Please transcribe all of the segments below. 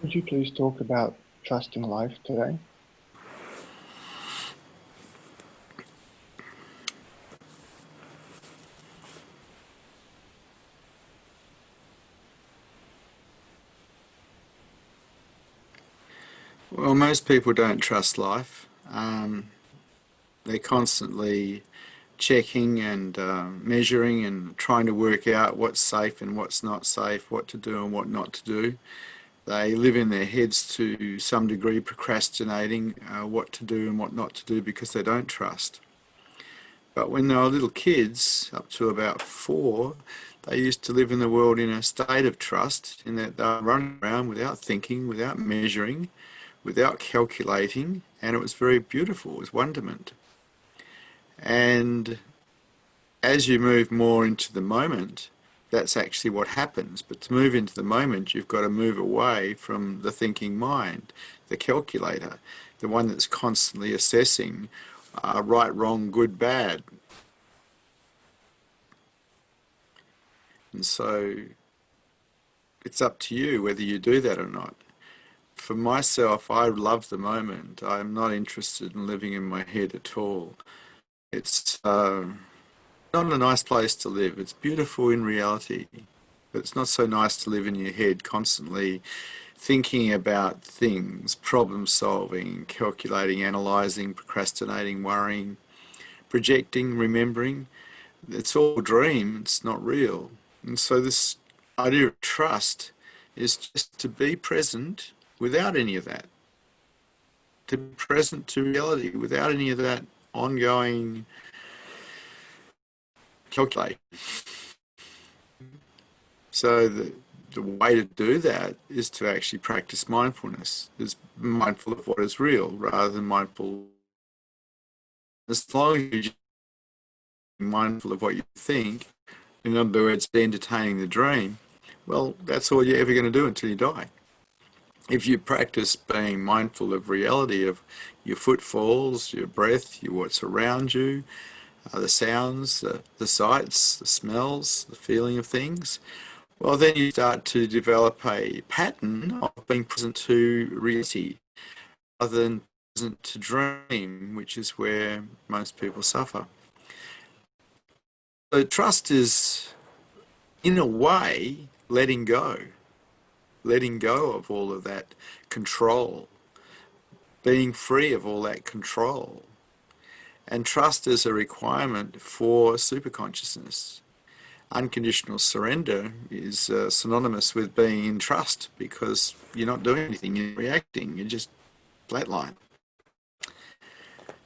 Could you please talk about trusting life today? Well, most people don't trust life. They're constantly checking and measuring and trying to work out what's safe and what's not safe, what to do and what not to do. They live in their heads to some degree, procrastinating what to do and what not to do because they don't trust. But when they were little kids, up to about 4, they used to live in the world in a state of trust, in that they were running around without thinking, without measuring, without calculating, and it was very beautiful. It was wonderment. And as you move more into the moment, that's actually what happens. But to move into the moment, you've got to move away from the thinking mind, the calculator, the one that's constantly assessing right, wrong, good, bad. And so it's up to you whether you do that or not. For myself, I love the moment. I'm not interested in living in my head at all. It's not a nice place to live. It's beautiful in reality, but it's not so nice to live in your head constantly thinking about things, problem solving, calculating, analysing, procrastinating, worrying, projecting, remembering. It's all a dream, it's not real. And so this idea of trust is just to be present without any of that. To be present to reality without any of that ongoing calculate. So the way to do that is to actually practice mindfulness. Is mindful of what is real rather than mindful. As long as you're mindful of what you think, in other words, entertaining the dream, well, that's all you're ever going to do until you die. If you practice being mindful of reality, of your footfalls, your breath, what's around you, the sounds, the sights, the smells, the feeling of things, well, then you start to develop a pattern of being present to reality rather than present to dream, which is where most people suffer. So trust is, in a way, letting go of all of that control, being free of all that control. And trust is a requirement for superconsciousness. Unconditional surrender is synonymous with being in trust, because you're not doing anything, you're reacting, you're just flatline.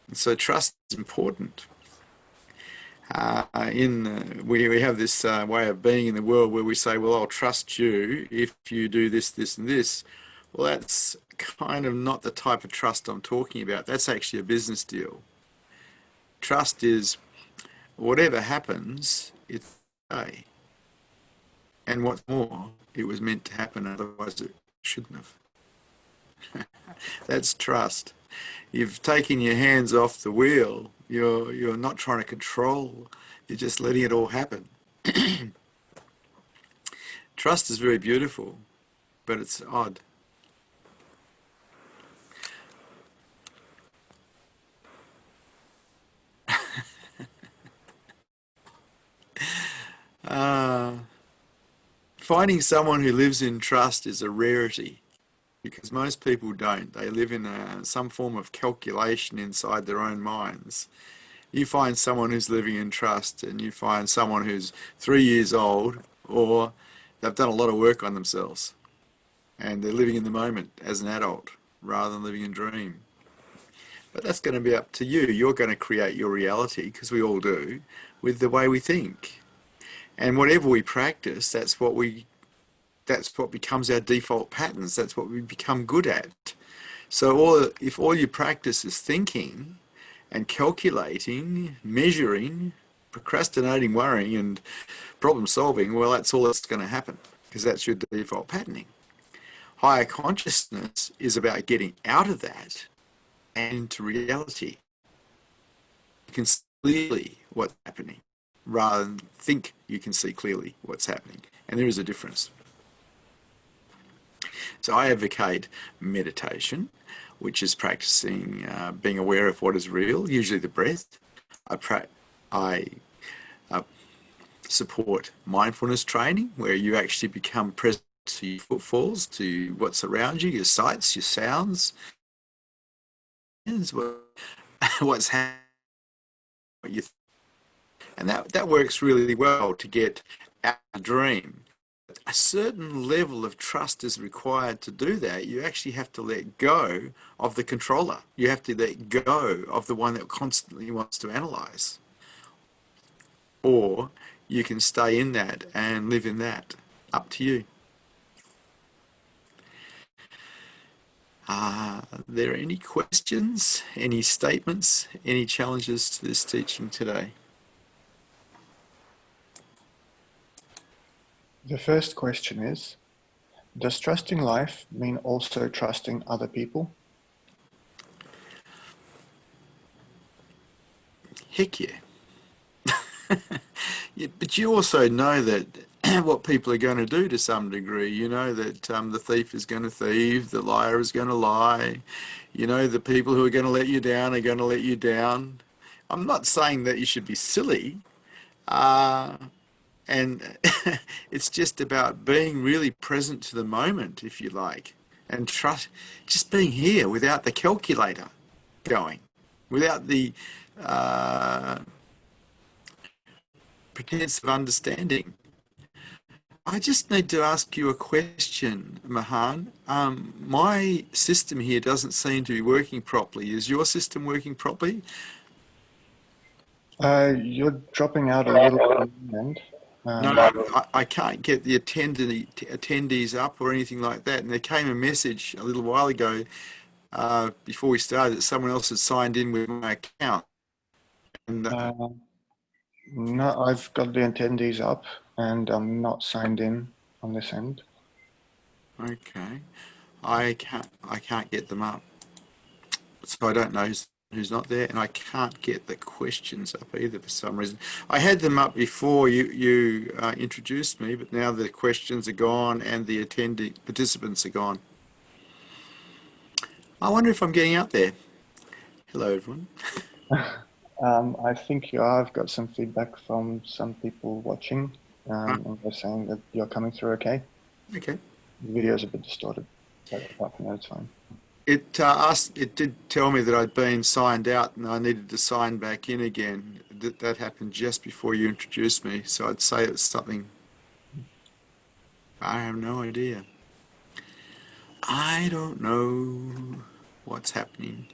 And so trust is important. We have this way of being in the world where we say, well, I'll trust you if you do this, this, and this. Well, that's kind of not the type of trust I'm talking about. That's actually a business deal. Trust is whatever happens, it's okay. And what's more, it was meant to happen, otherwise it shouldn't have. That's trust. You've taken your hands off the wheel. You're not trying to control. You're just letting it all happen. Trust is very beautiful, but it's odd. Uh, Finding someone who lives in trust is a rarity, because most people don't. They live in some form of calculation inside their own minds. You find someone who's living in trust, and you find someone who's 3 years old, or they've done a lot of work on themselves, and they're living in the moment as an adult rather than living in dream. But that's going to be up to you. You're going to create your reality, because we all do, with the way we think. And whatever we practice, that's what becomes our default patterns. That's what we become good at. So if all you practice is thinking and calculating, measuring, procrastinating, worrying, and problem solving, well, that's all that's going to happen, because that's your default patterning. Higher consciousness is about getting out of that and into reality. You can see clearly what's happening rather than think you can see clearly what's happening. And there is a difference. So I advocate meditation, which is practicing being aware of what is real, usually the breath. I support mindfulness training, where you actually become present to your footfalls, to what's around you, your sights, your sounds, what's happening, what you, and that works really well to get out of the dream. A certain level of trust is required to do that. You actually have to let go of the controller. You have to let go of the one that constantly wants to analyze. Or you can stay in that and live in that. Up to you. Are there any questions, any statements, any challenges to this teaching today? The first question is, does trusting life mean also trusting other people? Heck yeah. Yeah, but you also know that what people are going to do to some degree. You know that the thief is going to thieve, the liar is going to lie. You know the people who are going to let you down are going to let you down. I'm not saying that you should be silly, uh, and it's just about being really present to the moment, if you like, and trust, just being here without the calculator going, without the uh, pretense of understanding. I just need to ask you a question, Mahan. My system here doesn't seem to be working properly. Is your system working properly? You're dropping out a little bit at the end. No, I can't get the attendees up or anything like that. And there came a message a little while ago before we started that someone else had signed in with my account. And uh, no, I've got the attendees up and I'm not signed in on this end. okay, I can't get them up, so I don't know who's not there, and I can't get the questions up either for some reason. I had them up before you introduced me, but now the questions are gone and the attendee participants are gone. I wonder if I'm getting out there. Hello, everyone. I think you are. I've got some feedback from some people watching, and they're saying that you're coming through okay. Okay. The video's a bit distorted, but apart from that, it's fine. It did tell me that I'd been signed out and I needed to sign back in again. That happened just before you introduced me, so I'd say it's something. I have no idea. I don't know what's happening.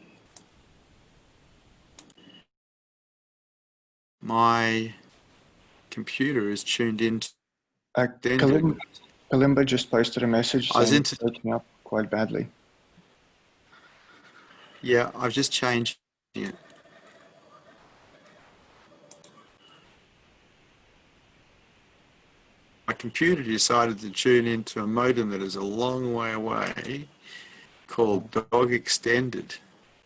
My computer is tuned in. Kalimba just posted a message I was saying it's breaking up quite badly. Yeah, I've just changed it. My computer decided to tune into a modem that is a long way away called Dog Extended,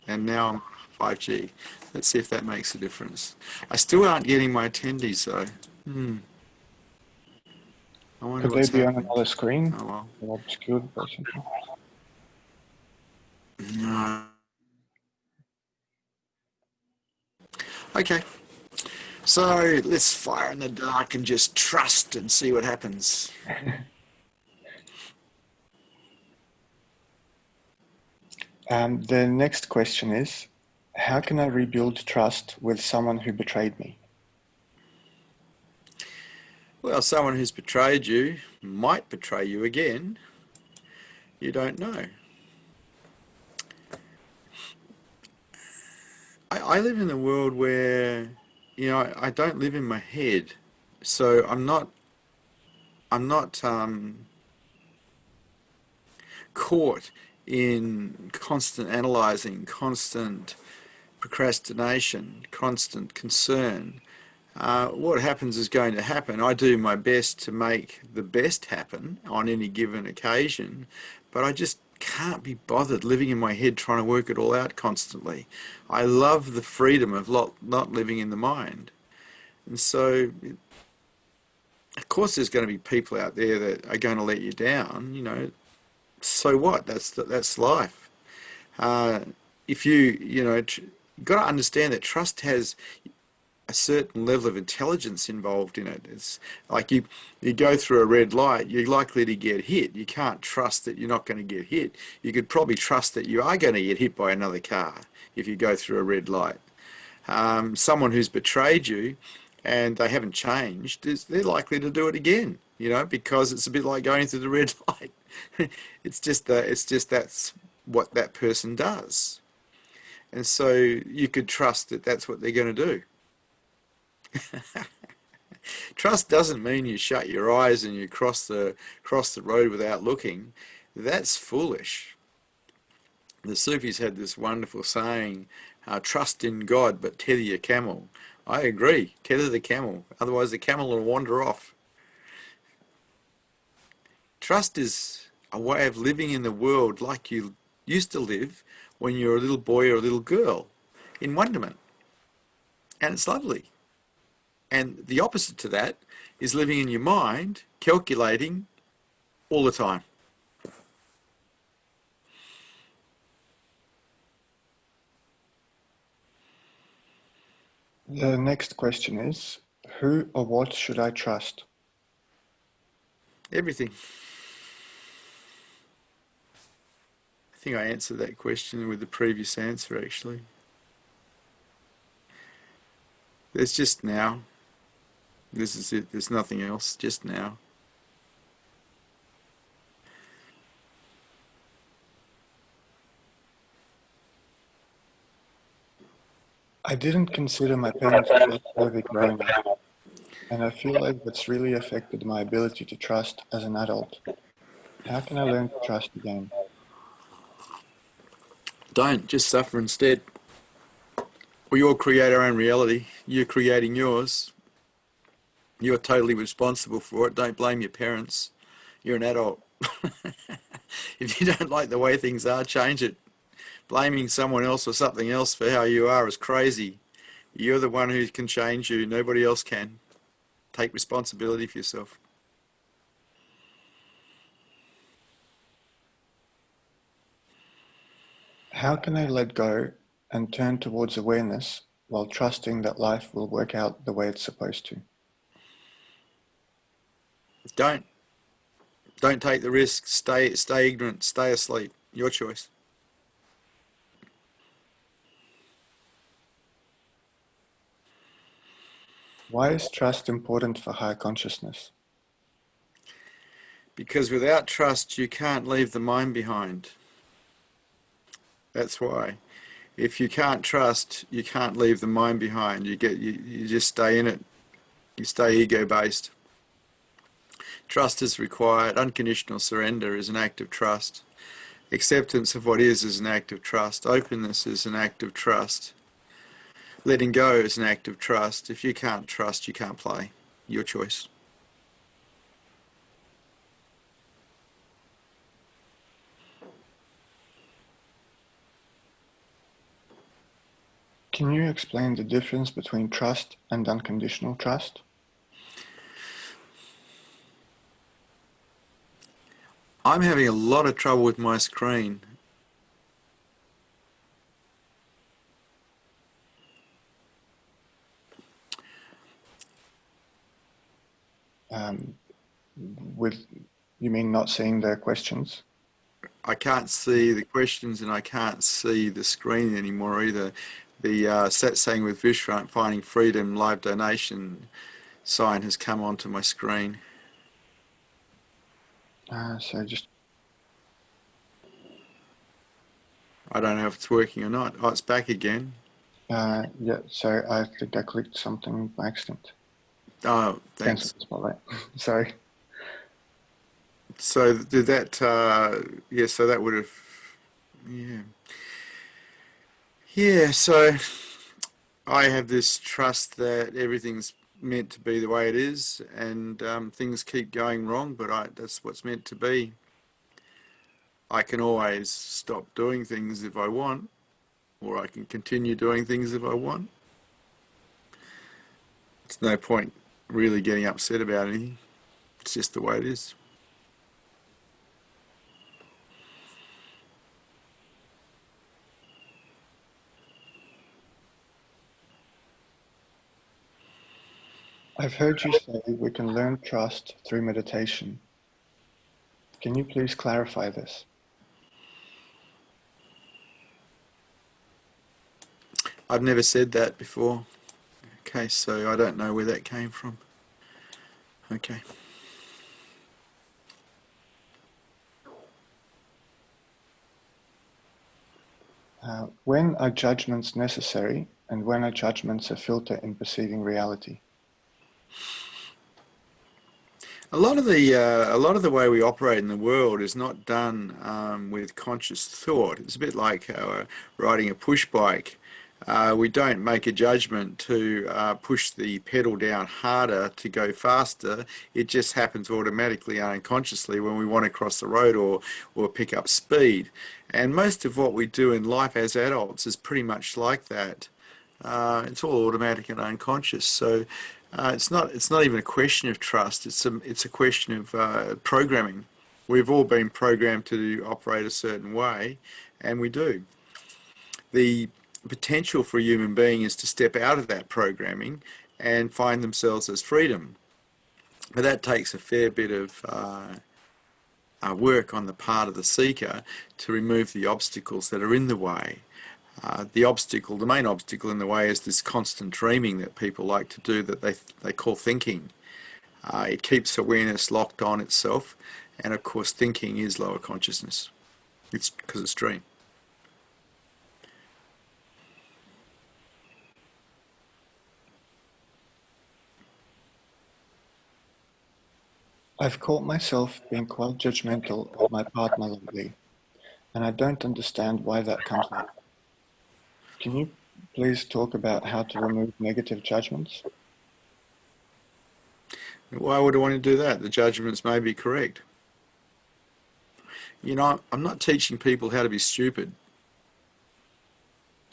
and now I'm 5G. Let's see if that makes a difference. I still aren't getting my attendees though. I wonder Could they what's be on happening. another screen? Oh well. Or obscured by something? No. Okay. So let's fire in the dark and just trust and see what happens. The next question is, how can I rebuild trust with someone who betrayed me? Well, someone who's betrayed you might betray you again. You don't know. I live in a world where, I don't live in my head. So I'm not caught in constant analyzing, constant procrastination, constant concern. What happens is going to happen. I do my best to make the best happen on any given occasion, but I just can't be bothered living in my head trying to work it all out constantly. I love the freedom of not living in the mind. And so, of course, there's going to be people out there that are going to let you down. So what? That's life. If you've got to understand that trust has a certain level of intelligence involved in it. It's like you go through a red light, you're likely to get hit. You can't trust that you're not going to get hit. You could probably trust that you are going to get hit by another car if you go through a red light. Someone who's betrayed you and they haven't changed, they're likely to do it again, because it's a bit like going through the red light. It's just that's what that person does. And so you could trust that that's what they're going to do. Trust doesn't mean you shut your eyes and you cross the road without looking. That's foolish. The Sufis had this wonderful saying, trust in God, but tether your camel. I agree, tether the camel, otherwise the camel will wander off. Trust is a way of living in the world like you used to live when you were a little boy or a little girl, in wonderment. And it's lovely. And the opposite to that is living in your mind, calculating all the time. The next question is, who or what should I trust? Everything. I think I answered that question with the previous answer, actually. There's just now. This is it. There's nothing else. Just now. I didn't consider my parents trustworthy growing up, and I feel like that's really affected my ability to trust as an adult. How can I learn to trust again? Don't. Just suffer instead. We all create our own reality. You're creating yours. You're totally responsible for it. Don't blame your parents. You're an adult. If you don't like the way things are, change it. Blaming someone else or something else for how you are is crazy. You're the one who can change you. Nobody else can. Take responsibility for yourself. How can I let go and turn towards awareness while trusting that life will work out the way it's supposed to? Don't. Don't take the risk. Stay ignorant. Stay asleep. Your choice. Why is trust important for higher consciousness? Because without trust, you can't leave the mind behind. That's why. If you can't trust, you can't leave the mind behind. You just stay in it. You stay ego-based. Trust is required. Unconditional surrender is an act of trust. Acceptance of what is an act of trust. Openness is an act of trust. Letting go is an act of trust. If you can't trust, you can't play. Your choice. Can you explain the difference between trust and unconditional trust? I'm having a lot of trouble with my screen. With, you mean not seeing the questions? I can't see the questions and I can't see the screen anymore either. The Satsang with Vishrant, Finding Freedom live donation sign has come onto my screen. So just, I don't know if it's working or not. Oh, it's back again. yeah, so I think I clicked something by accident. Oh, Cancel thanks. the spotlight. Sorry. So did that, yeah, so that would have, yeah. Yeah, so I have this trust that everything's meant to be the way it is, and things keep going wrong, but that's what's meant to be. I can always stop doing things if I want, or I can continue doing things if I want. It's no point really getting upset about anything. It's just the way it is. I've heard you say we can learn trust through meditation. Can you please clarify this? I've never said that before. Okay, so I don't know where that came from. Okay. When are judgments necessary, and when are judgments a filter in perceiving reality? A lot of the way we operate in the world is not done with conscious thought. It's a bit like riding a push bike. We don't make a judgment to push the pedal down harder to go faster. It just happens automatically, unconsciously, when we want to cross the road or pick up speed. And most of what we do in life as adults is pretty much like that. It's all automatic and unconscious. So it's not even a question of trust. It's a question of programming. We've all been programmed to operate a certain way, and we do. The potential for a human being is to step out of that programming and find themselves as freedom. But that takes a fair bit of work on the part of the seeker to remove the obstacles that are in the way. The main obstacle in the way is this constant dreaming that people like to do that they call thinking. It keeps awareness locked on itself, and of course thinking is lower consciousness. It's because it's dream. I've caught myself being quite judgmental of my partner lately, and I don't understand why that comes up. Can you please talk about how to remove negative judgments? Why would I want to do that? The judgments may be correct. You know, I'm not teaching people how to be stupid.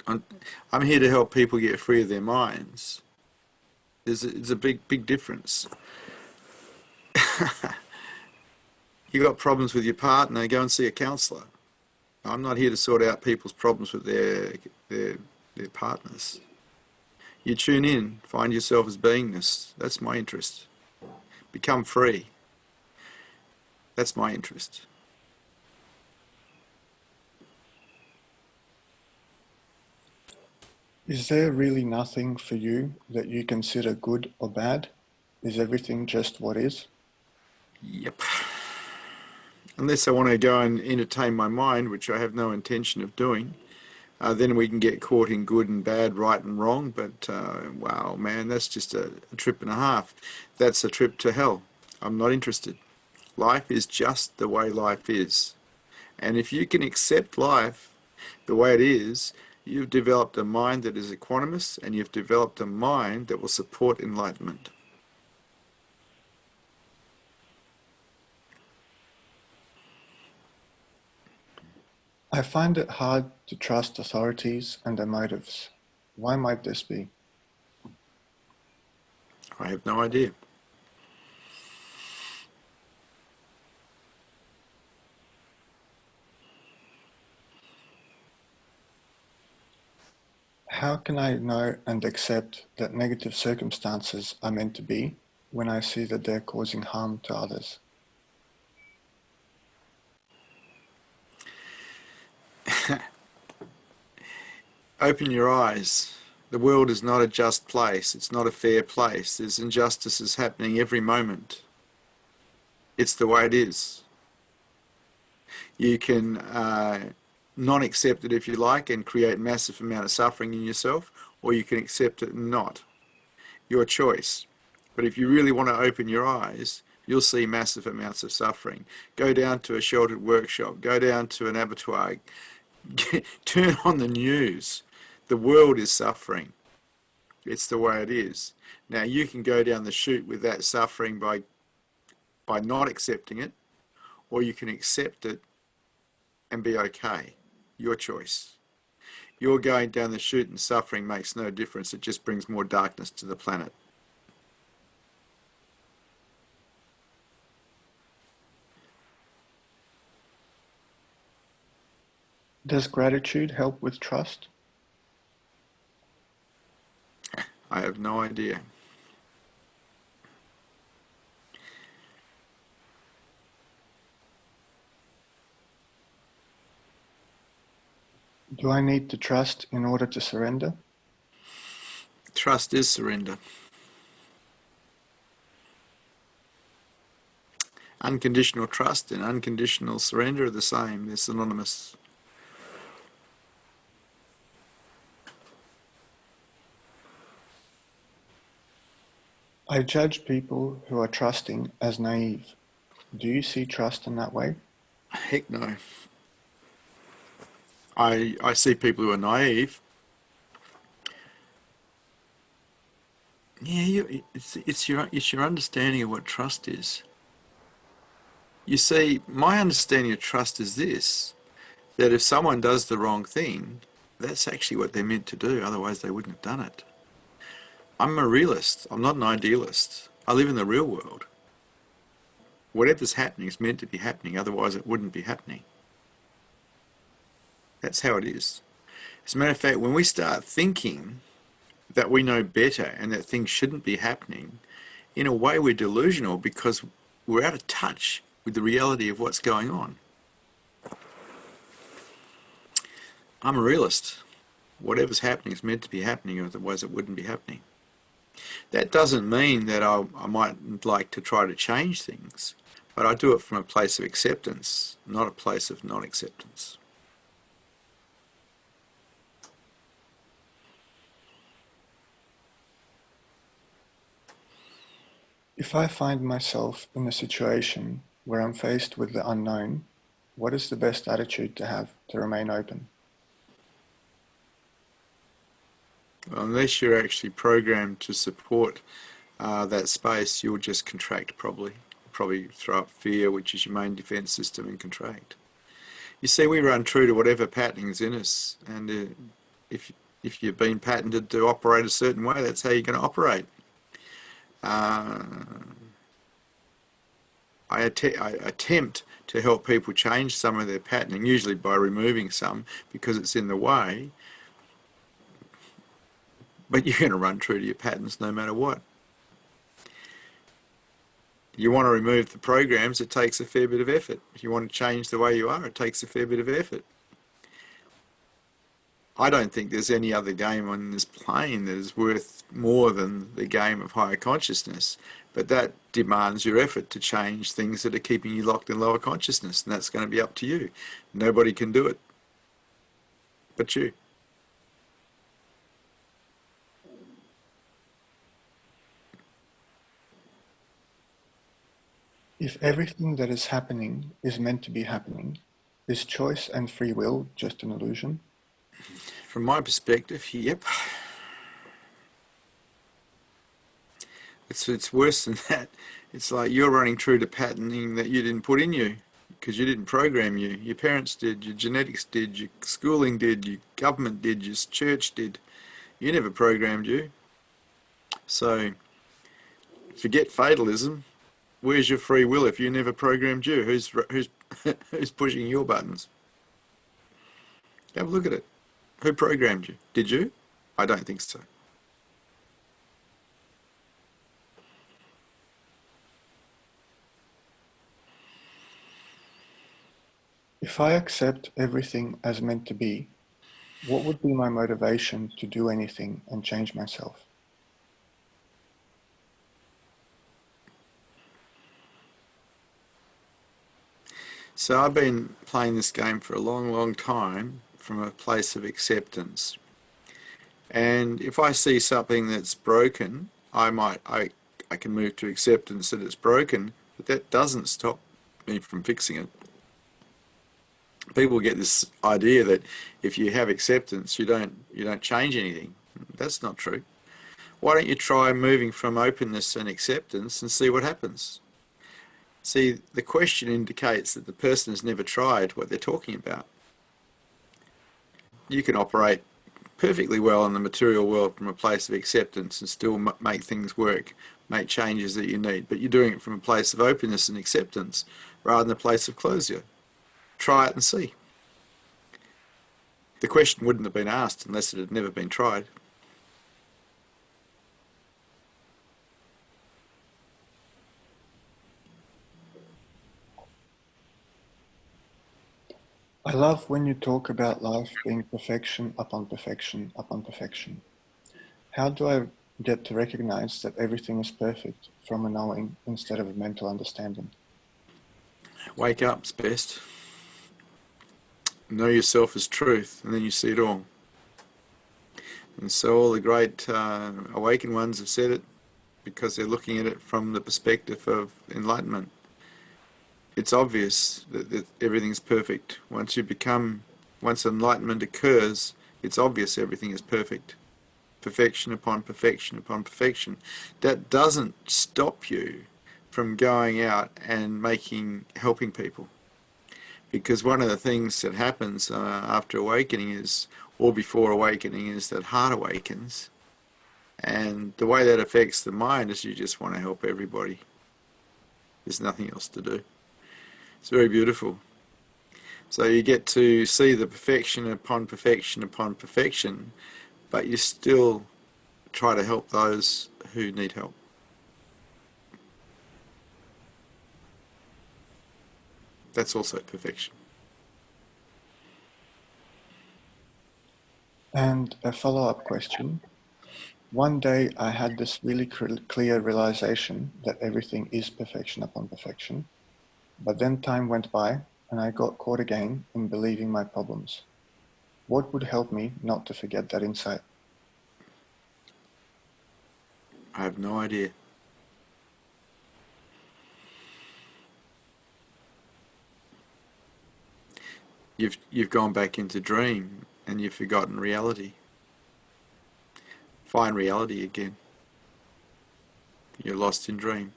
I'm here to help people get free of their minds. There's a big difference. You got problems with your partner, go and see a counsellor. I'm not here to sort out people's problems with their partners. You tune in, find yourself as beingness. That's my interest. Become free. That's my interest. Is there really nothing for you that you consider good or bad? Is everything just what is? Yep. Unless I want to go and entertain my mind, which I have no intention of doing, then we can get caught in good and bad, right and wrong. But wow, man, that's just a trip and a half. That's a trip to hell. I'm not interested. Life is just the way life is. And if you can accept life the way it is, you've developed a mind that is equanimous, and you've developed a mind that will support enlightenment. I find it hard to trust authorities and their motives. Why might this be? I have no idea. How can I know and accept that negative circumstances are meant to be when I see that they're causing harm to others? Open your eyes. The world is not a just place. It's not a fair place. There's injustices happening every moment. It's the way it is. You can not accept it if you like and create massive amount of suffering in yourself, or you can accept it and not. Your choice. But if you really want to open your eyes, you'll see massive amounts of suffering. Go down to a sheltered workshop. Go down to an abattoir. Turn on the news. The world is suffering. It's the way it is. Now you can go down the chute with that suffering by not accepting it, or you can accept it and be okay. Your choice. You're going down the chute and suffering makes no difference. It just brings more darkness to the planet. Does gratitude help with trust? I have no idea. Do I need to trust in order to surrender? Trust is surrender. Unconditional trust and unconditional surrender are the same. They're synonymous. I judge people who are trusting as naive. Do you see trust in that way? Heck no. I see people who are naive. Yeah, it's your understanding of what trust is. You see, my understanding of trust is this, that if someone does the wrong thing, that's actually what they're meant to do, otherwise they wouldn't have done it. I'm a realist, I'm not an idealist. I live in the real world. Whatever's happening is meant to be happening, otherwise it wouldn't be happening. That's how it is. As a matter of fact, when we start thinking that we know better and that things shouldn't be happening, in a way we're delusional because we're out of touch with the reality of what's going on. I'm a realist. Whatever's happening is meant to be happening, otherwise it wouldn't be happening. That doesn't mean that I might like to try to change things, but I do it from a place of acceptance, not a place of non-acceptance. If I find myself in a situation where I'm faced with the unknown, what is the best attitude to have to remain open? Well, unless you're actually programmed to support that space, you'll just contract probably. Probably throw up fear, which is your main defense system, and contract. You see, we run true to whatever patterning's in us, and if if you've been patented to operate a certain way, that's how you're going to operate. Uh, I attempt to help people change some of their patterning, usually by removing some because it's in the way, but you're going to run true to your patterns no matter what. You want to remove the programs, it takes a fair bit of effort. If you want to change the way you are, it takes a fair bit of effort. I don't think there's any other game on this plane that is worth more than the game of higher consciousness, but that demands your effort to change things that are keeping you locked in lower consciousness, and that's going to be up to you. Nobody can do it but you. If everything that is happening is meant to be happening, is choice and free will just an illusion? From my perspective, yep. It's worse than that. It's like you're running true to patterning that you didn't put in you because you didn't program you. Your parents did, your genetics did, your schooling did, your government did, your church did. You never programmed you. So forget fatalism. Where's your free will if you never programmed you? Who's pushing your buttons? Have a look at it. Who programmed you? Did you? I don't think so. If I accept everything as meant to be, what would be my motivation to do anything and change myself? So I've been playing this game for a long, long time from a place of acceptance. And if I see something that's broken, I can move to acceptance that it's broken, but that doesn't stop me from fixing it. People get this idea that if you have acceptance, you don't change anything. That's not true. Why don't you try moving from openness and acceptance and see what happens? See, the question indicates that the person has never tried what they're talking about. You can operate perfectly well in the material world from a place of acceptance and still make things work, make changes that you need, but you're doing it from a place of openness and acceptance rather than a place of closure. Try it and see. The question wouldn't have been asked unless it had never been tried. I love when you talk about life being perfection upon perfection upon perfection. How do I get to recognize that everything is perfect from a knowing instead of a mental understanding? Wake up's best. Know yourself as truth, and then you see it all. And so all the great awakened ones have said it because they're looking at it from the perspective of enlightenment. It's obvious that everything's perfect. Once enlightenment occurs, it's obvious everything is perfect. Perfection upon perfection upon perfection. That doesn't stop you from going out and helping people. Because one of the things that happens after awakening is, or before awakening, is that heart awakens. And the way that affects the mind is you just want to help everybody. There's nothing else to do. It's very beautiful. So you get to see the perfection upon perfection upon perfection, but you still try to help those who need help. That's also perfection. And a follow-up question. One day I had this really clear realization that everything is perfection upon perfection, but then time went by and I got caught again in believing my problems. What would help me not to forget that insight? I have no idea. You've gone back into dream and you've forgotten reality. Find reality again. You're lost in dream.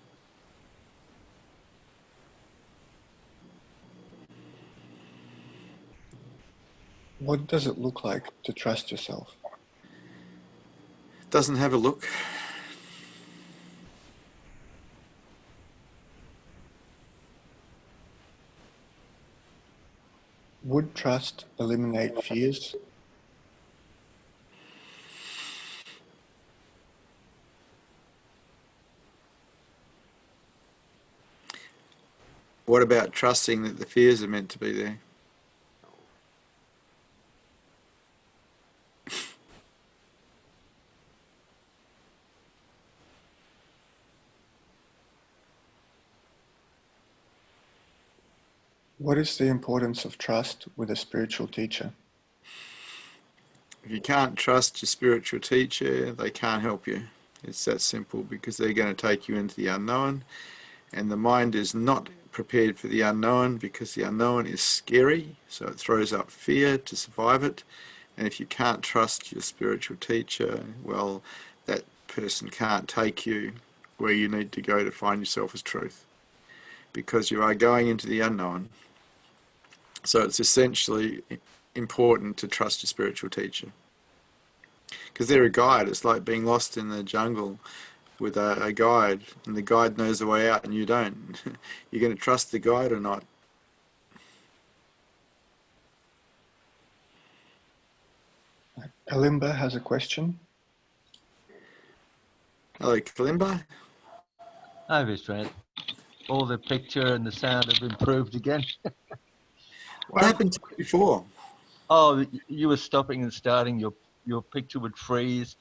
What does it look like to trust yourself? Doesn't have a look. Would trust eliminate fears? What about trusting that the fears are meant to be there? What is the importance of trust with a spiritual teacher? If you can't trust your spiritual teacher, they can't help you. It's that simple, because they're going to take you into the unknown, and the mind is not prepared for the unknown because the unknown is scary, so it throws up fear to survive it. And if you can't trust your spiritual teacher, well, that person can't take you where you need to go to find yourself as truth, because you are going into the unknown. So it's essentially important to trust your spiritual teacher, because they're a guide. It's like being lost in the jungle with a guide, and the guide knows the way out and you don't. You're going to trust the guide or not? Kalimba has a question. Hello, Kalimba. Hi, Vishrant. All the picture and the sound have improved again. What happened to you before? Oh, you were stopping and starting. Your picture would freeze.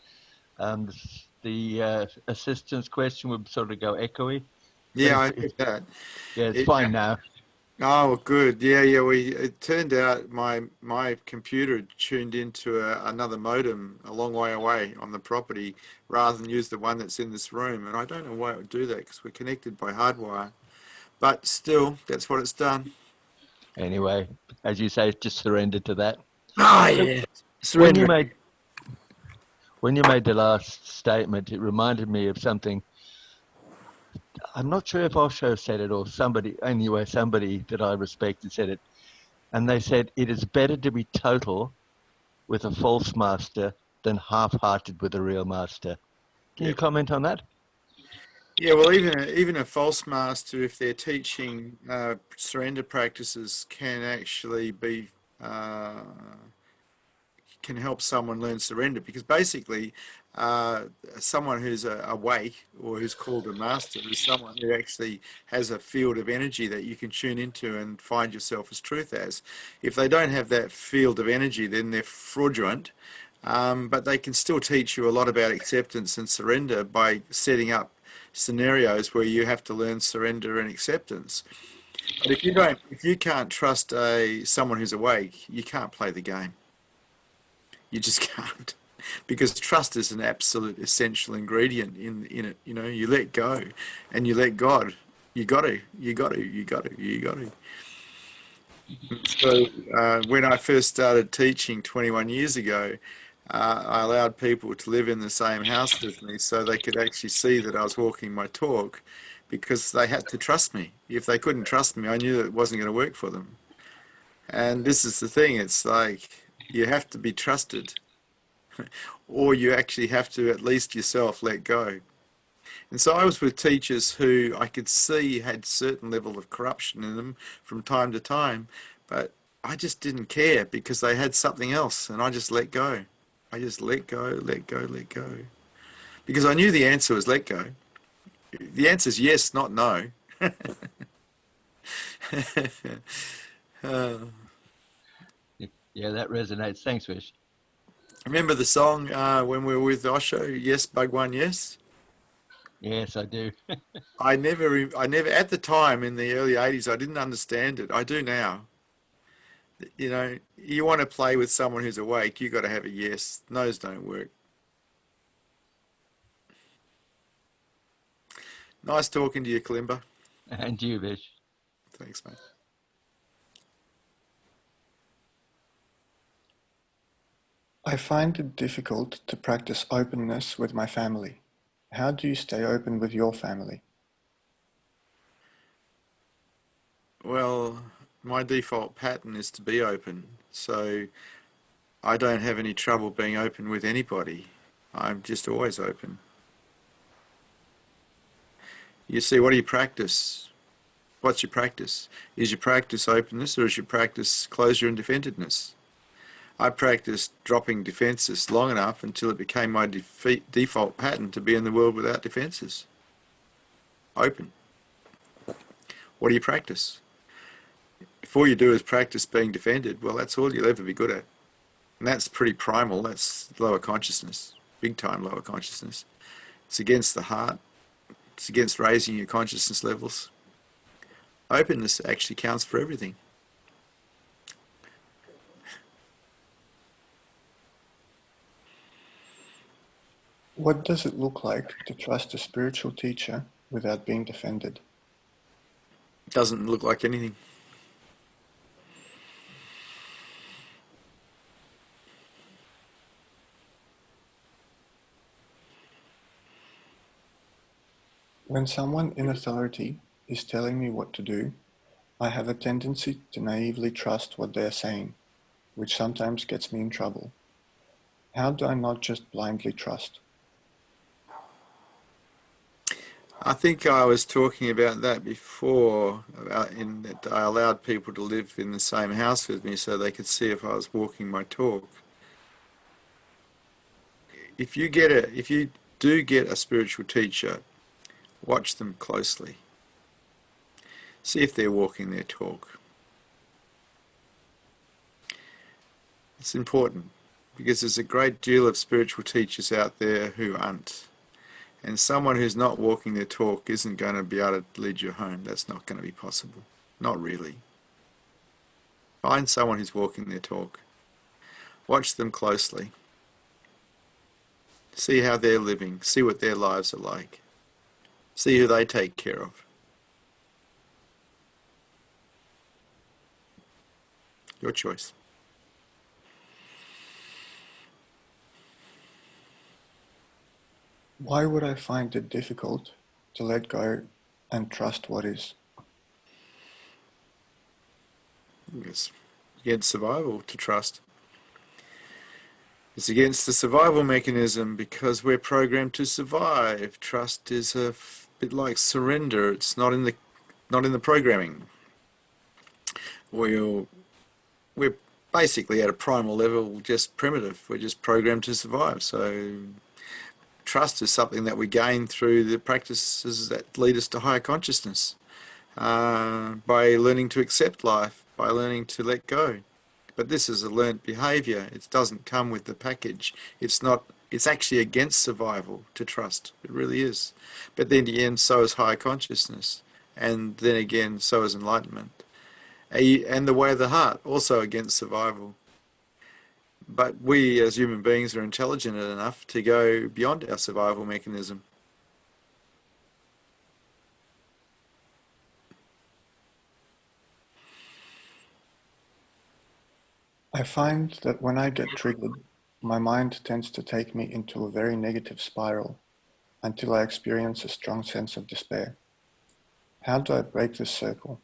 The assistance question would sort of go echoey. Yeah, I did that. Yeah, it's It, fine now. oh, good. Yeah. It turned out my computer had tuned into another modem a long way away on the property rather than use the one that's in this room. And I don't know why it would do that, because we're connected by hardwire. But still, that's what it's done. Anyway, as you say, just surrender to that. Oh, So yeah. when you Surrender. made when you made the last statement, it reminded me of something. I'm not sure if Osho said it or somebody. Anyway, somebody that I respected said it, and they said it is better to be total with a false master than half-hearted with a real master. Can Yeah. you comment on that? Yeah, well, even a false master, if they're teaching surrender practices, can actually uh, can help someone learn surrender, because basically someone who's awake or who's called a master is someone who actually has a field of energy that you can tune into and find yourself as truth as. If they don't have that field of energy, then they're fraudulent, but they can still teach you a lot about acceptance and surrender by setting up scenarios where you have to learn surrender and acceptance. But if you can't trust someone who's awake, you can't play the game. You just can't, because trust is an absolute essential ingredient in it. You know, you let go, and you let God. You got to. So when I first started teaching 21 years ago, I allowed people to live in the same house with me so they could actually see that I was walking my talk, because they had to trust me. If they couldn't trust me, I knew that it wasn't going to work for them. And this is the thing, it's like you have to be trusted, or you actually have to at least yourself let go. And so I was with teachers who I could see had certain level of corruption in them from time to time, but I just didn't care because they had something else, and I just let go. I just let go, let go, let go. Because I knew the answer was let go. The answer is yes, not no. Yeah, that resonates. Thanks, Vish. Remember the song when we were with Osho, Yes, Bhagwan, Yes? Yes, I do. I never, at the time in the early 80s, I didn't understand it. I do now. You know, you want to play with someone who's awake, you got to have a yes. No's don't work. Nice talking to you, Kalimba. And you, Vish. Thanks, mate. I find it difficult to practice openness with my family. How do you stay open with your family? Well, my default pattern is to be open, so I don't have any trouble being open with anybody. I'm just always open. You see, what do you practice? What's your practice? Is your practice openness, or is your practice closure and defendedness? I practiced dropping defenses long enough until it became my default pattern to be in the world without defenses. Open. What do you practice? If all you do is practice being defended, well, that's all you'll ever be good at. And that's pretty primal. That's lower consciousness, big time lower consciousness. It's against the heart. It's against raising your consciousness levels. Openness actually counts for everything. What does it look like to trust a spiritual teacher without being defended? It doesn't look like anything. When someone in authority is telling me what to do, I have a tendency to naively trust what they're saying, which sometimes gets me in trouble. How do I not just blindly trust? I think I was talking about that before, in that I allowed people to live in the same house with me so they could see if I was walking my talk. If you do get a spiritual teacher, watch them closely. See if they're walking their talk. It's important because there's a great deal of spiritual teachers out there who aren't. And someone who's not walking their talk isn't going to be able to lead you home. That's not going to be possible. Not really. Find someone who's walking their talk. Watch them closely. See how they're living. See what their lives are like. See who they take care of. Your choice. Why would I find it difficult to let go and trust what is? It's against survival to trust. It's against the survival mechanism because we're programmed to survive. Trust is a bit like surrender. It's not in the programming. We're basically at a primal level just primitive. We're just programmed to survive. So trust is something that we gain through the practices that lead us to higher consciousness, by learning to accept life, by learning to let go. But this is a learnt behaviour. It doesn't come with the package. It's not. It's actually against survival to trust. It really is. But then again, so is higher consciousness, and then again, so is enlightenment, and the way of the heart, also against survival. But we as human beings are intelligent enough to go beyond our survival mechanism. I find that when I get triggered, my mind tends to take me into a very negative spiral until I experience a strong sense of despair. How do I break this circle?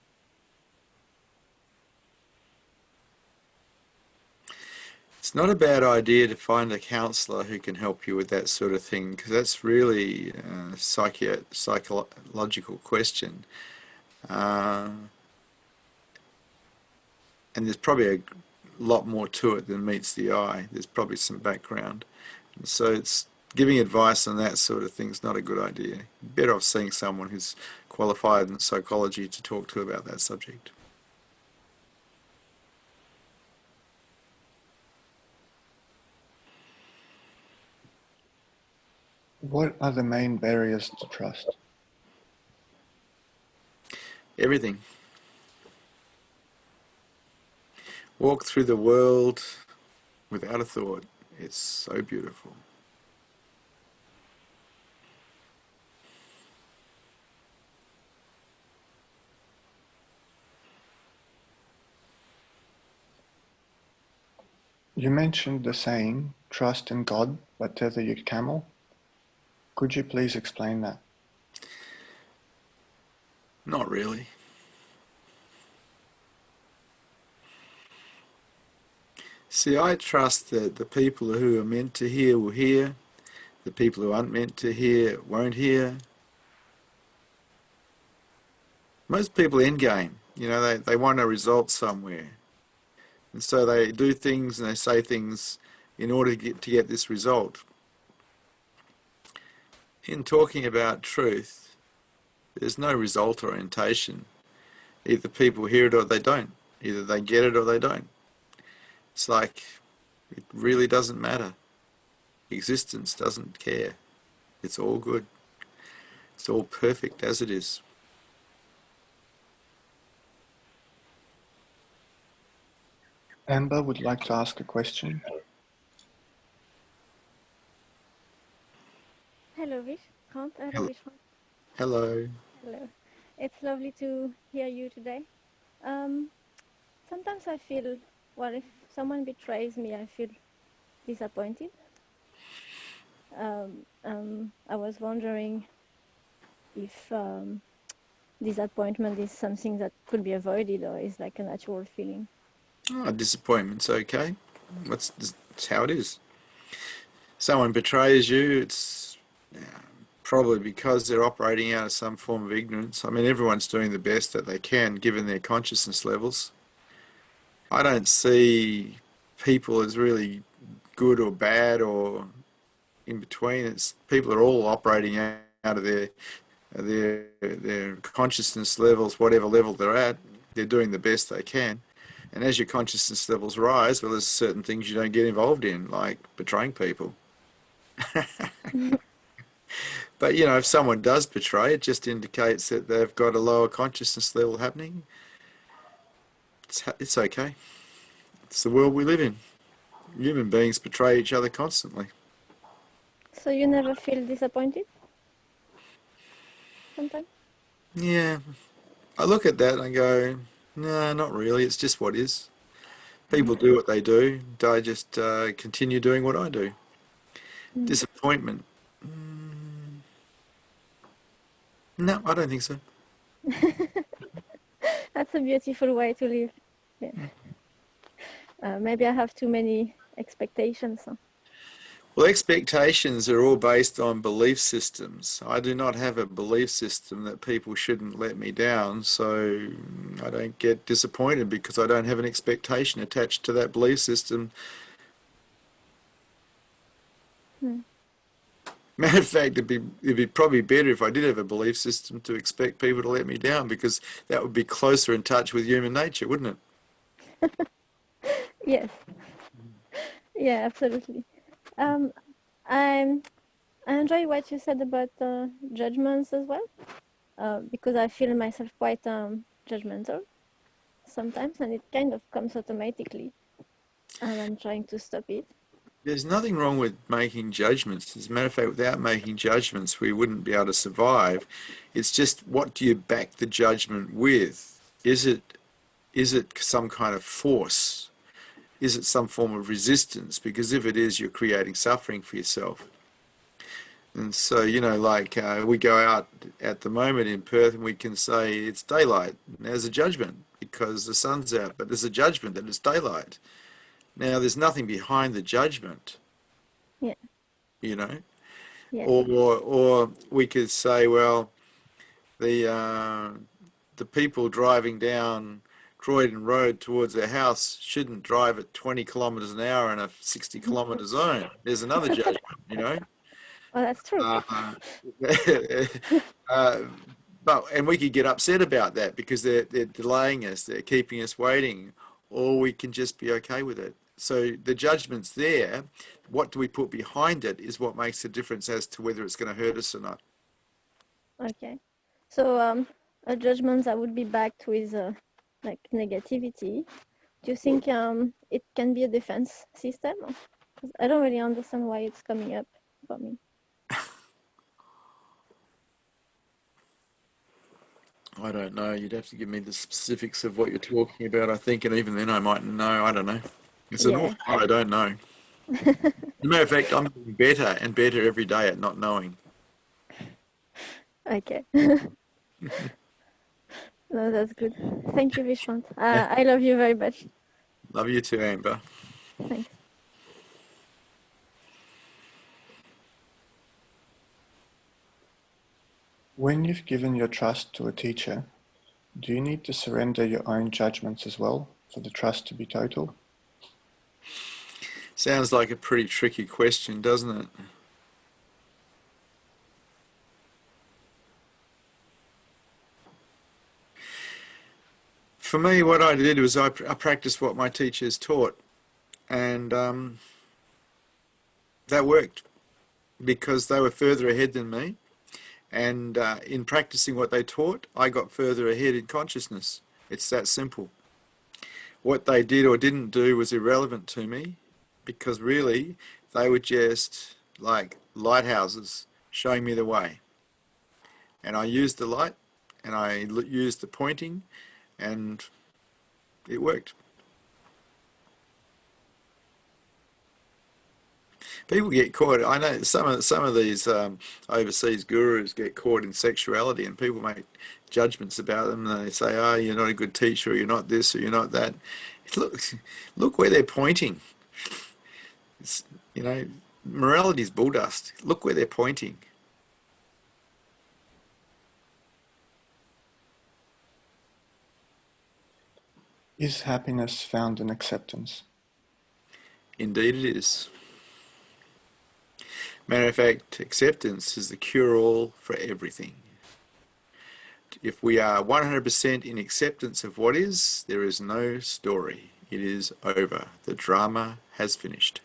It's not a bad idea to find a counsellor who can help you with that sort of thing, because that's really a psychological question. And there's probably a lot more to it than meets the eye. There's probably some background. And so it's giving advice on that sort of thing is not a good idea. You're better off seeing someone who's qualified in psychology to talk to about that subject. What are the main barriers to trust? Everything. Walk through the world without a thought. It's so beautiful. You mentioned the saying, trust in God, but tether your camel. Could you please explain that? Not really. See, I trust that the people who are meant to hear will hear, the people who aren't meant to hear won't hear. Most people end game, they want a result somewhere. And so they do things and they say things in order to get this result. In talking about truth, there's no result orientation. Either people hear it or they don't. Either they get it or they don't. It's like, it really doesn't matter. Existence doesn't care. It's all good. It's all perfect as it is. Amber would like to ask a question. Hello, Vishrant. Hello. Vishrant. Hello. Hello. It's lovely to hear you today. Sometimes I feel, well, if someone betrays me, I feel disappointed. I was wondering if disappointment is something that could be avoided or is like a natural feeling. Oh, disappointment's okay. It's how it is. Someone betrays you, it's probably because they're operating out of some form of ignorance. I mean, everyone's doing the best that they can given their consciousness levels. I don't see people as really good or bad or in between. It's people are all operating out of their consciousness levels, whatever level they're at. They're doing the best they can. And as your consciousness levels rise, well, there's certain things you don't get involved in, like betraying people. But, if someone does betray, it just indicates that they've got a lower consciousness level happening. It's okay. It's the world we live in. Human beings betray each other constantly. So you never feel disappointed? Sometimes? Yeah. I look at that and I go, no, not really. It's just what is. People do what they do. I just continue doing what I do. Disappointment. No, I don't think so. That's a beautiful way to live. Yeah. Maybe I have too many expectations. Huh? Well, expectations are all based on belief systems. I do not have a belief system that people shouldn't let me down, so I don't get disappointed because I don't have an expectation attached to that belief system. Matter of fact, it'd be probably better if I did have a belief system to expect people to let me down, because that would be closer in touch with human nature, wouldn't it? Yes. Yeah, absolutely. Um, I enjoy what you said about judgments as well, because I feel myself quite judgmental sometimes, and it kind of comes automatically, and I'm trying to stop it. There's nothing wrong with making judgments. As a matter of fact, without making judgments, we wouldn't be able to survive. It's just, what do you back the judgment with? Is it some kind of force? Is it some form of resistance? Because if it is, you're creating suffering for yourself. And so, like we go out at the moment in Perth and we can say it's daylight. And there's a judgment because the sun's out, but there's a judgment that it's daylight. Now, there's nothing behind the judgment, Yeah. Yeah. Or we could say, well, the people driving down Croydon Road towards their house shouldn't drive at 20 kilometres an hour in a 60 kilometre zone. There's another judgment. Well, that's true. Uh, and we could get upset about that because they're delaying us, they're keeping us waiting, or we can just be okay with it. So the judgment's there. What do we put behind it is what makes the difference as to whether it's going to hurt us or not. Okay. So a judgment that would be backed with like negativity. Do you think it can be a defense system? Because I don't really understand why it's coming up for me. I don't know. You'd have to give me the specifics of what you're talking about, I think, and even then I might know. I don't know. It's an awful lot I don't know. As a matter of fact, I'm getting better and better every day at not knowing. Okay. No, that's good. Thank you, Vishrant. I love you very much. Love you too, Amber. Thanks. When you've given your trust to a teacher, do you need to surrender your own judgments as well for the trust to be total? Sounds like a pretty tricky question, doesn't it? For me, what I did was I practiced what my teachers taught, and that worked because they were further ahead than me. And in practicing what they taught, I got further ahead in consciousness. It's that simple. What they did or didn't do was irrelevant to me, because really they were just like lighthouses showing me the way. And I used the light and I used the pointing, and it worked. People get caught. I know some of these overseas gurus get caught in sexuality, and people make judgments about them. And they say, "Oh, you're not a good teacher, or you're not this, or you're not that." Look where they're pointing. It's, morality's bull dust. Look where they're pointing. Is happiness found in acceptance? Indeed it is. Matter of fact, acceptance is the cure-all for everything. If we are 100% in acceptance of what is, there is no story. It is over. The drama has finished.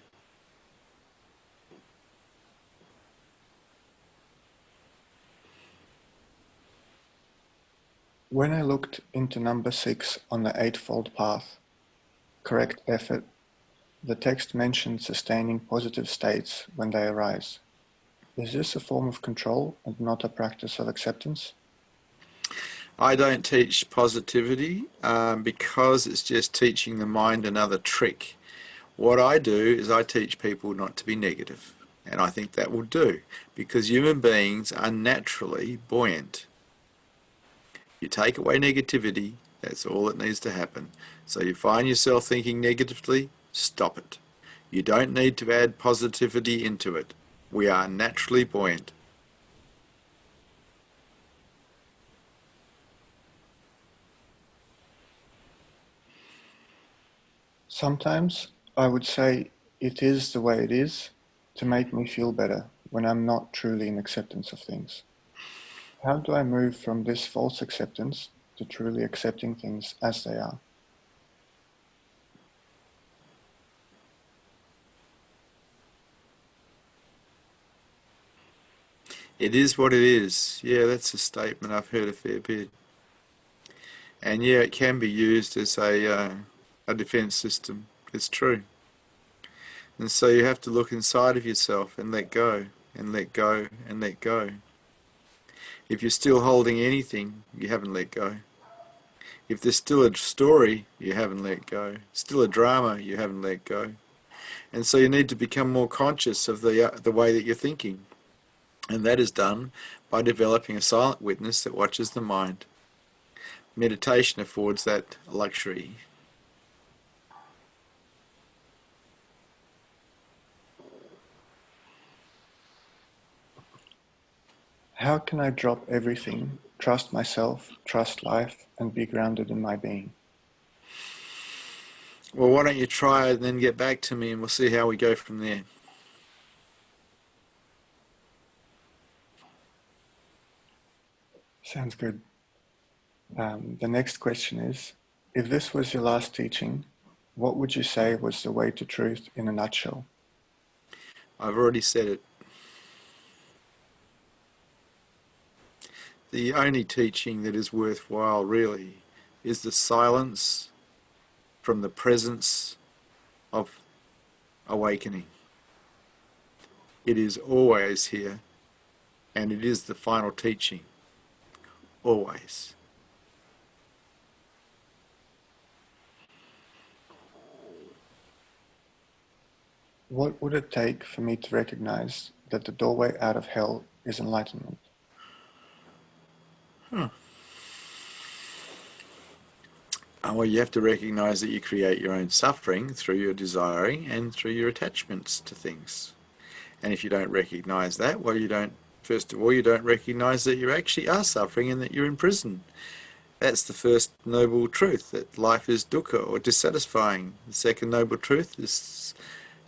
When I looked into number 6 on the Eightfold Path, correct effort, the text mentioned sustaining positive states when they arise. Is this a form of control and not a practice of acceptance? I don't teach positivity because it's just teaching the mind another trick. What I do is I teach people not to be negative, and I think that will do, because human beings are naturally buoyant. You take away negativity, that's all that needs to happen. So you find yourself thinking negatively, stop it. You don't need to add positivity into it. We are naturally buoyant. Sometimes I would say it is the way it is to make me feel better when I'm not truly in acceptance of things? How do I move from this false acceptance to truly accepting things as they are? It is what it is. Yeah, that's a statement I've heard a fair bit. And yeah, it can be used as a defense system. It's true. And so you have to look inside of yourself and let go, and let go, and let go. If you're still holding anything, you haven't let go. If there's still a story, you haven't let go. Still a drama, you haven't let go. And so you need to become more conscious of the way that you're thinking. And that is done by developing a silent witness that watches the mind. Meditation affords that luxury. How can I drop everything, trust myself, trust life, and be grounded in my being? Well, why don't you try it and then get back to me and we'll see how we go from there. Sounds good. The next question is, if this was your last teaching, what would you say was the way to truth in a nutshell? I've already said it. The only teaching that is worthwhile, really, is the silence from the presence of awakening. It is always here, and it is the final teaching. Always. What would it take for me to recognize that the doorway out of hell is enlightenment? Well, you have to recognize that you create your own suffering through your desiring and through your attachments to things. And if you don't recognize that, well, first of all, you don't recognize that you actually are suffering and that you're in prison. That's the first noble truth, that life is dukkha or dissatisfying. The second noble truth is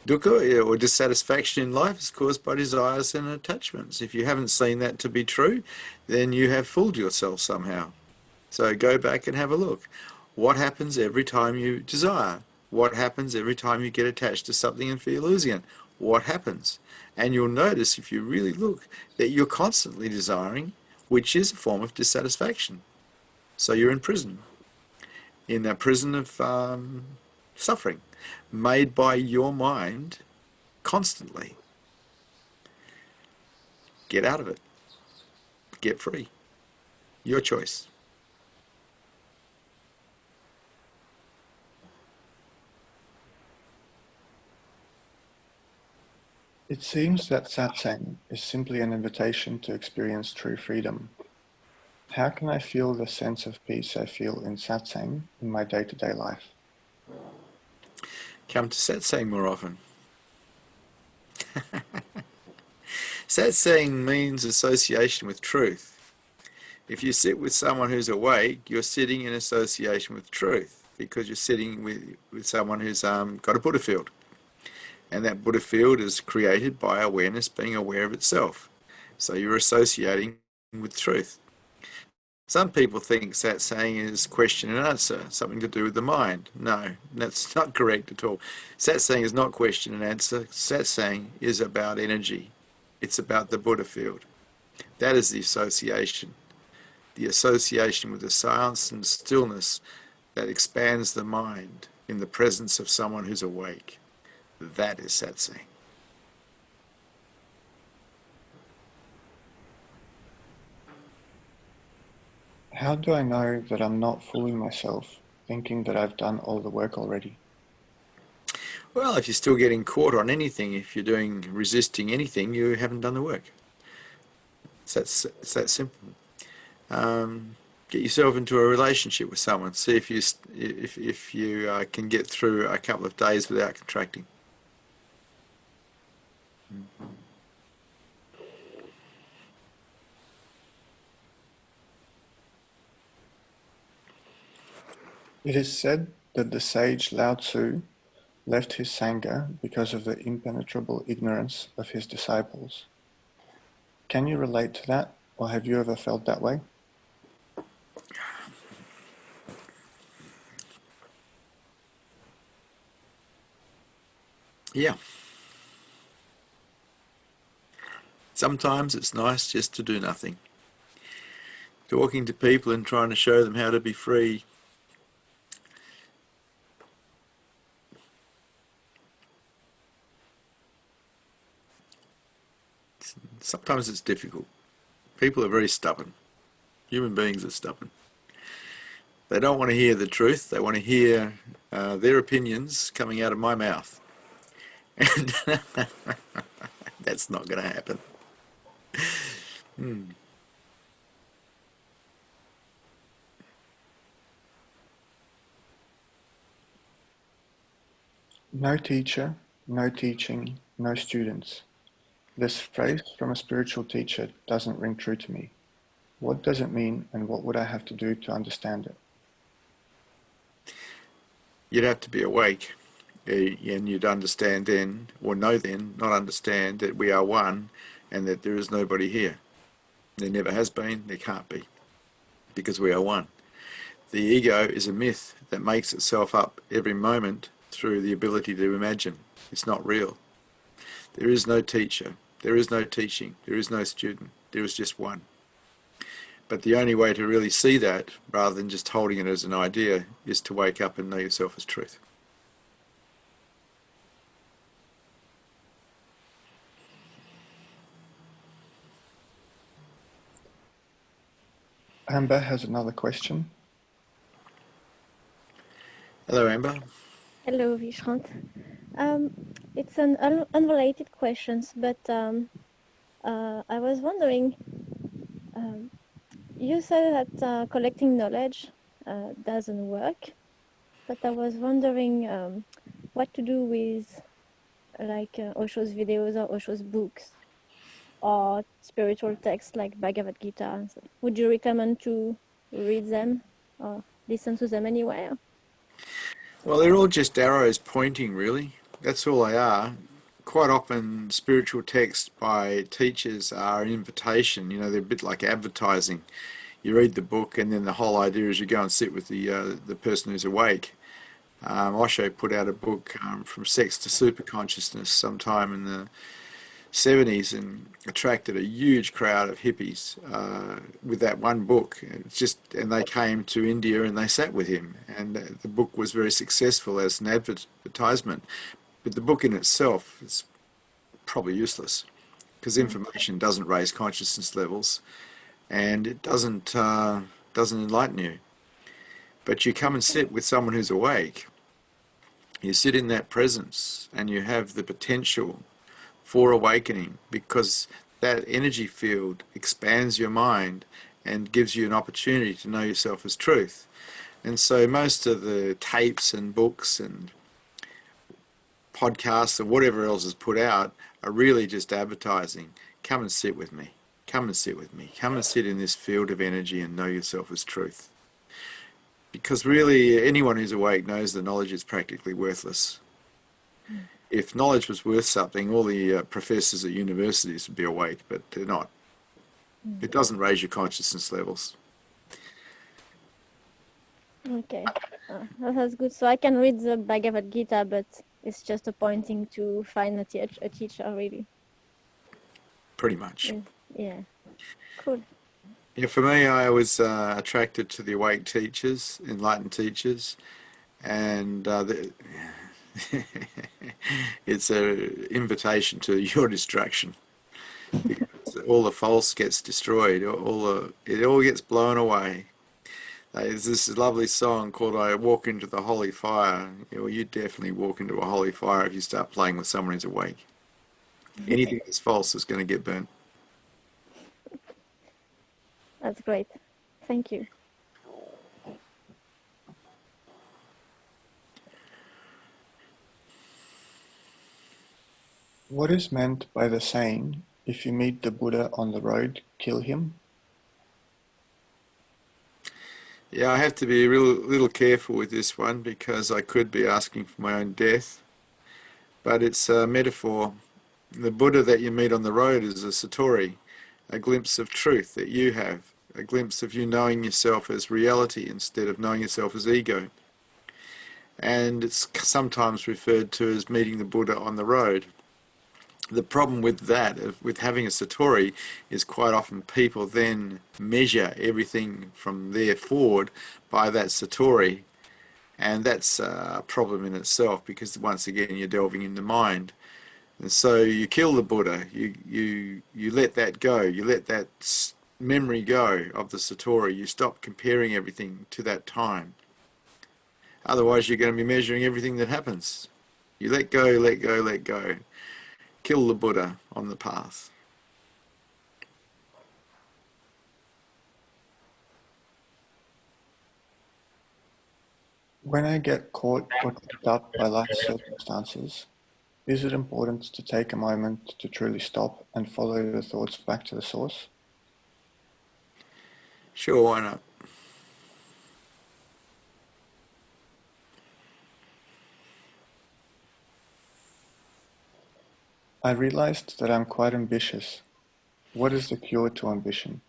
dukkha or dissatisfaction in life is caused by desires and attachments. If you haven't seen that to be true, then you have fooled yourself somehow. So go back and have a look. What happens every time you desire? What happens every time you get attached to something and feel losing it? What happens? And you'll notice, if you really look, that you're constantly desiring, which is a form of dissatisfaction. So you're in prison, in a prison of suffering, made by your mind constantly. Get out of it. Get free. Your choice. It seems that satsang is simply an invitation to experience true freedom. How can I feel the sense of peace I feel in satsang in my day-to-day life? Come to satsang more often. Satsang means association with truth. If you sit with someone who's awake, you're sitting in association with truth, because you're sitting with someone who's got a Buddha field. And that Buddha field is created by awareness being aware of itself. So you're associating with truth. Some people think satsang is question and answer, something to do with the mind. No, that's not correct at all. Satsang is not question and answer. Satsang is about energy. It's about the Buddha field. That is the association with the silence and stillness that expands the mind in the presence of someone who's awake. That is satsang. How do I know that I'm not fooling myself, thinking that I've done all the work already? Well, if you're still getting caught on anything, if you're resisting anything, you haven't done the work. It's that simple. Get yourself into a relationship with someone. See if you can get through a couple of days without contracting. It is said that the sage Lao Tzu left his Sangha because of the impenetrable ignorance of his disciples. Can you relate to that, or have you ever felt that way? Yeah. Sometimes it's nice just to do nothing. Talking to people and trying to show them how to be free. Sometimes it's difficult. People are very stubborn. Human beings are stubborn. They don't want to hear the truth. They want to hear their opinions coming out of my mouth. And that's not going to happen. No teacher, no teaching, no students. This phrase from a spiritual teacher doesn't ring true to me. What does it mean, and what would I have to do to understand it? You'd have to be awake, and you'd understand then, or know then, not understand, that we are one and that there is nobody here. There never has been, there can't be, because we are one. The ego is a myth that makes itself up every moment through the ability to imagine. It's not real. There is no teacher, there is no teaching, there is no student, there is just one. But the only way to really see that, rather than just holding it as an idea, is to wake up and know yourself as truth. Amber has another question. Hello, Amber. Hello, Vishrant. It's an unrelated question, but I was wondering, you said that collecting knowledge doesn't work, but I was wondering what to do with like Osho's videos or Osho's books or spiritual texts like Bhagavad Gita. Would you recommend to read them or listen to them anywhere? Well, they're all just arrows pointing, really. That's all they are. Quite often, spiritual texts by teachers are an invitation. You know, they're a bit like advertising. You read the book, and then the whole idea is you go and sit with the person who's awake. Osho put out a book, From Sex to Superconsciousness, sometime in the 70s, and attracted a huge crowd of hippies with that one book. And they came to India and they sat with him, and the book was very successful as an advertisement. But the book in itself is probably useless, because information doesn't raise consciousness levels, and it doesn't enlighten you. But you come and sit with someone who's awake. You sit in that presence, and you have the potential for awakening, because that energy field expands your mind and gives you an opportunity to know yourself as truth. And so most of the tapes and books and podcasts or whatever else is put out are really just advertising. Come and sit with me. Come and sit with me. Come and sit in this field of energy and know yourself as truth. Because really, anyone who's awake knows that knowledge is practically worthless. If knowledge was worth something, all the professors at universities would be awake, but they're not. It doesn't raise your consciousness levels. Okay, that's good. So I can read the Bhagavad Gita, but it's just a pointing to find a teacher, really. Pretty much. Yeah, cool. Yeah, for me, I was attracted to the awake teachers, enlightened teachers, and it's an invitation to your destruction. Because all the false gets destroyed, it all gets blown away. There's this lovely song called "I Walk into the Holy Fire." You definitely walk into a holy fire if you start playing with someone who's awake. Anything that's false is going to get burnt. That's great. Thank you. What is meant by the saying, if you meet the Buddha on the road, kill him? Yeah, I have to be a little careful with this one, because I could be asking for my own death. But it's a metaphor. The Buddha that you meet on the road is a satori, a glimpse of truth that you have, a glimpse of you knowing yourself as reality instead of knowing yourself as ego. And it's sometimes referred to as meeting the Buddha on the road. The problem with that, with having a satori, is quite often people then measure everything from there forward by that satori, and that's a problem in itself, because once again you're delving into mind. And so you kill the Buddha, you let that go, you let that memory go of the satori, you stop comparing everything to that time. Otherwise you're going to be measuring everything that happens. You let go, let go, let go. Kill the Buddha on the path. When I get caught or tripped up by life's circumstances, is it important to take a moment to truly stop and follow the thoughts back to the source? Sure, why not? I realized that I'm quite ambitious. What is the cure to ambition?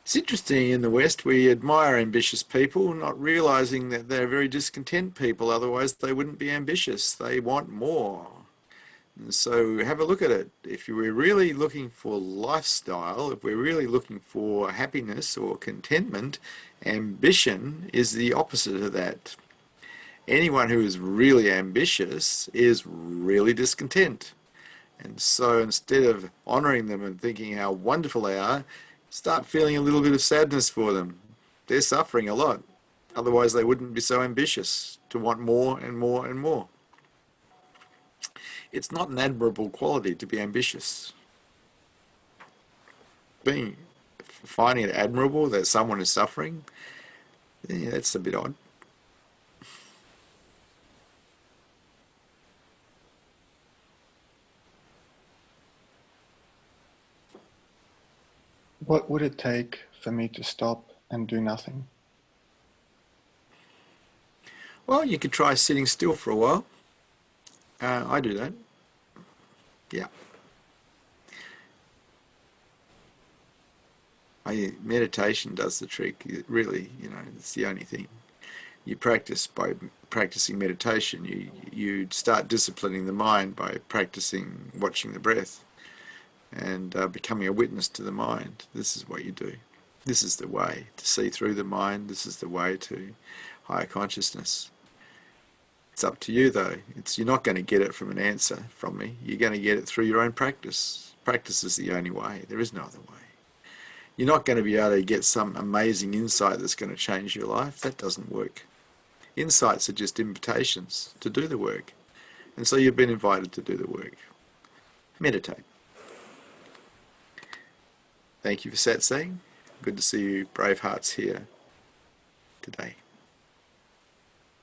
It's interesting, in the West we admire ambitious people, not realizing that they're very discontent people, otherwise they wouldn't be ambitious. They want more. And so have a look at it. If we're really looking for lifestyle, if we're really looking for happiness or contentment, ambition is the opposite of that. Anyone who is really ambitious is really discontent. And so instead of honoring them and thinking how wonderful they are, start feeling a little bit of sadness for them. They're suffering a lot. Otherwise they wouldn't be so ambitious to want more and more and more. It's not an admirable quality to be ambitious. Finding it admirable that someone is suffering, yeah, that's a bit odd. What would it take for me to stop and do nothing? Well, you could try sitting still for a while. I do that. Yeah. Meditation does the trick. It really, it's the only thing. You practice by practicing meditation. You start disciplining the mind by practicing watching the breath and becoming a witness to the mind. This is what you do. This is the way to see through the mind. This is the way to higher consciousness. It's up to you though. You're not going to get it from an answer from me. You're going to get it through your own practice. Practice is the only way. There is no other way. You're not going to be able to get some amazing insight that's going to change your life. That doesn't work. Insights are just invitations to do the work. And so you've been invited to do the work. Meditate. Thank you for satsang. Good to see you brave hearts here today.